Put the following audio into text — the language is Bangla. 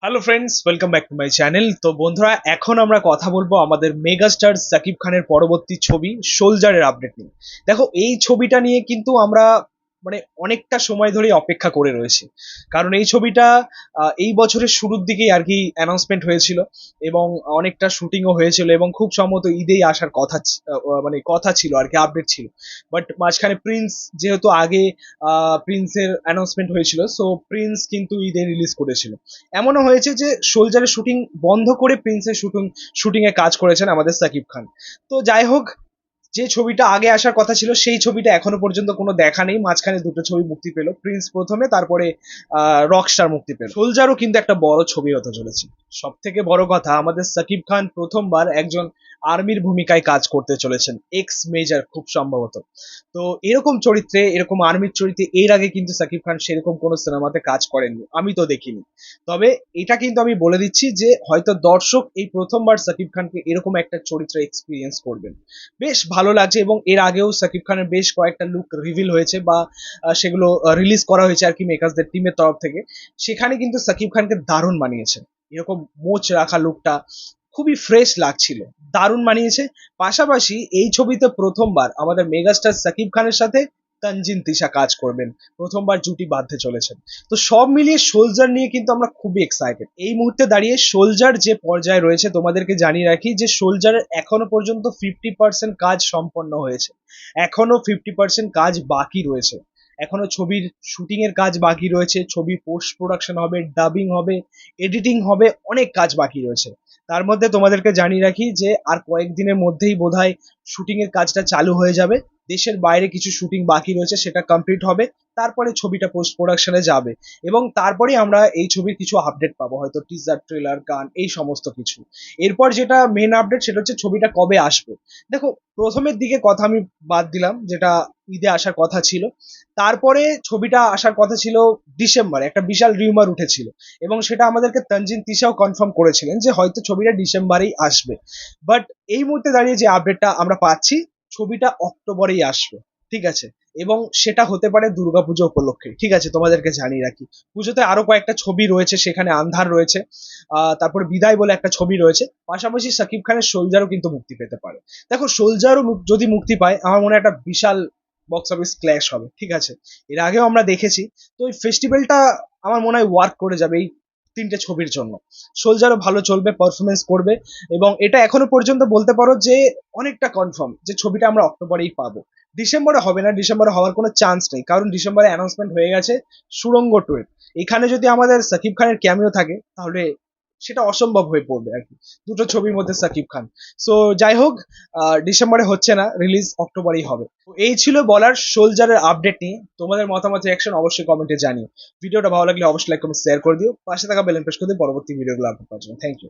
Hello friends, welcome back to my channel. তো বন্ধুরা, এখন আমরা কথা বলবো আমাদের মেগাস্টার সাকিব খানের পরবর্তী ছবি সোলজারের আপডেট নিয়ে। দেখো, এই ছবিটা নিয়ে কিন্তু আমরা অনেকটা সময় ধরেই অপেক্ষা করে রয়েছি। কারণ এই ছবিটা এই বছরের শুরুর দিকেই আর কি অ্যানাউন্সমেন্ট হয়েছিল এবং অনেকটা শুটিংও হয়েছিল এবং খুব সম্ভবত ঈদেই আসার কথা কথা ছিল আর কি, আপডেট ছিল। বাট মাঝখানে প্রিন্স, যেহেতু আগে প্রিন্সের অ্যানাউন্সমেন্ট হয়েছিল, সো প্রিন্স কিন্তু ঈদে রিলিজ করেছিল। এমনও হয়েছে যে সোলজারের শুটিং বন্ধ করে প্রিন্সের শুটিং এ কাজ করেছেন আমাদের সাকিব খান। তো যাই হোক, যে ছবিটা আগে আসার কথা ছিল সেই ছবিটা এখনো পর্যন্ত কোনো দেখা নেই। মাঝখানে দুটো ছবি মুক্তি পেল, প্রিন্স প্রথমে, তারপরে রকস্টার মুক্তি পেল। সোলজারও কিন্তু একটা বড় ছবি হতে চলেছে। সব থেকে বড় কথা, আমাদের সাকিব খান প্রথমবার একজন আর্মির ভূমিকায় কাজ করতে চলেছেন, এক্স মেজর খুব সম্ভবত। তো এরকম চরিত্রে, এরকম আর্মির চরিত্রে এর আগে কিন্তু সাকিব খান সেরকম কোনো সিনেমাতে কাজ করেননি, আমি তো দেখিনি। তবে এটা কিন্তু আমি বলে দিচ্ছি যে হয়তো দর্শক এই প্রথমবার সাকিব খানকে এরকম একটা চরিত্র এক্সপিরিয়েন্স করবেন। বেশ ভালো লাগছে, এবং এর আগেও সাকিব খানের বেশ কয়েকটা লুক রিভিল হয়েছে বা সেগুলো রিলিজ করা হয়েছে আর কি মেকার্সদের টিমের তরফ থেকে। সেখানে কিন্তু সাকিব খানকে দারুণ মানিয়েছে। এরকম মোচ রাখা লুকটা খুবই ফ্রেশ লাগছিল, দারুণ মানিয়েছে। পাশাপাশি এই ছবিতে প্রথমবার আমাদের মেগাস্টার সাকিব খানের সাথে তানজিন তিশা কাজ করবেন, প্রথমবার জুটি বাঁধতে চলেছেন। তো সব মিলিয়ে সোলজার নিয়ে কিন্তু আমরা খুবই এক্সাইটেড এই মুহূর্তে দাঁড়িয়ে। সোলজার যে পর্যায়ে রয়েছে, তোমাদেরকে জানিয়ে রাখি যে সোলজারের এখনো পর্যন্ত 50% কাজ সম্পন্ন হয়েছে, এখনো 50% কাজ বাকি রয়েছে। এখনো ছবির শুটিং এর কাজ বাকি রয়েছে, ছবি পোস্ট প্রোডাকশন হবে, ডাবিং হবে, এডিটিং হবে, অনেক কাজ বাকি রয়েছে। তার মধ্যে তোমাদেরকে জানিয়ে রাখি যে আর কয়েকদিনের মধ্যেই বোধহয় শুটিং এর কাজটা চালু হয়ে যাবে। দেশের বাইরে কিছু শুটিং বাকি রয়েছে, সেটা কমপ্লিট হবে, তারপরে ছবিটা পোস্ট প্রোডাকশনে যাবে এবং তারপরেই আমরা এই ছবির কিছু আপডেট পাবো, হয়তো টিজার, ট্রেলার, গান, এই সমস্ত কিছু। এরপর যেটা মেন আপডেট সেটা হচ্ছে ছবিটা কবে আসবে। দেখো, প্রথমের দিকে কথা আমি বাদ দিলাম, যেটা ঈদে আসার কথা ছিল। তারপরে ছবিটা আসার কথা ছিল ডিসেম্বরে, একটা বিশাল রিউমার উঠেছিল এবং সেটা আমাদেরকে তানজিন তিশাও কনফার্ম করেছিলেন যে হয়তো ছবিটা ডিসেম্বরেই আসবে। বাট এই মুহূর্তে দাঁড়িয়ে যে আপডেটটা আমরা পাচ্ছি, ছবিটা অক্টোবরেই আসবে। ঠিক আছে, এবং সেটা হতে পারে দুর্গাপুজো উপলক্ষে। ঠিক আছে, তোমাদেরকে জানিয়ে রাখি পুজোতে আরো কয়েকটা ছবি রয়েছে, সেখানে আন্ধার রয়েছে, তারপরে বিদায় বলে একটা ছবি রয়েছে। পাশাপাশি সাকিব খানের সোলজারও কিন্তু মুক্তি পেতে পারে। দেখো, সোলজারও যদি মুক্তি পায়, আমার মনে হয় একটা বিশাল বক্স অফিস ক্ল্যাশ হবে। ঠিক আছে, এর আগেও আমরা দেখেছি। তো এই ফেস্টিভ্যালটা আমার মনে হয় ওয়ার্ক করে যাবে এই তিনটে ছবির জন্য। সোলজারও ভালো চলবে, পারফরমেন্স করবে, এবং এটা এখনো পর্যন্ত বলতে পারো যে অনেকটা কনফার্ম যে ছবিটা আমরা অক্টোবরেই পাবো। ডিসেম্বরে হবে না, ডিসেম্বরে হওয়ার কোনো চান্স নেই, কারণ ডিসেম্বরে অ্যানাউন্সমেন্ট হয়ে গেছে সুড়ঙ্গ 2 এর। এখানে যদি আমাদের সাকিব খানের ক্যামিও থাকে তাহলে সেটা অসম্ভব হয়ে পড়বে আর কি, দুটো ছবির মধ্যে সাকিব খান। সো যাই হোক, ডিসেম্বরে হচ্ছে না রিলিজ, অক্টোবরেই হবে। তো এই ছিল বলার সোলজারের আপডেট নিয়ে। তোমাদের মতামত, রিয়াকশন অবশ্যই কমেন্টে জানিও। ভিডিওটা ভালো লাগলে অবশ্যই লাইক, কমেন্ট, শেয়ার করে দিও। পাশে থাকা বেল আইকন প্রেস করে দিও পরবর্তী ভিডিওগুলো আপলোড করার জন্য। Thank you.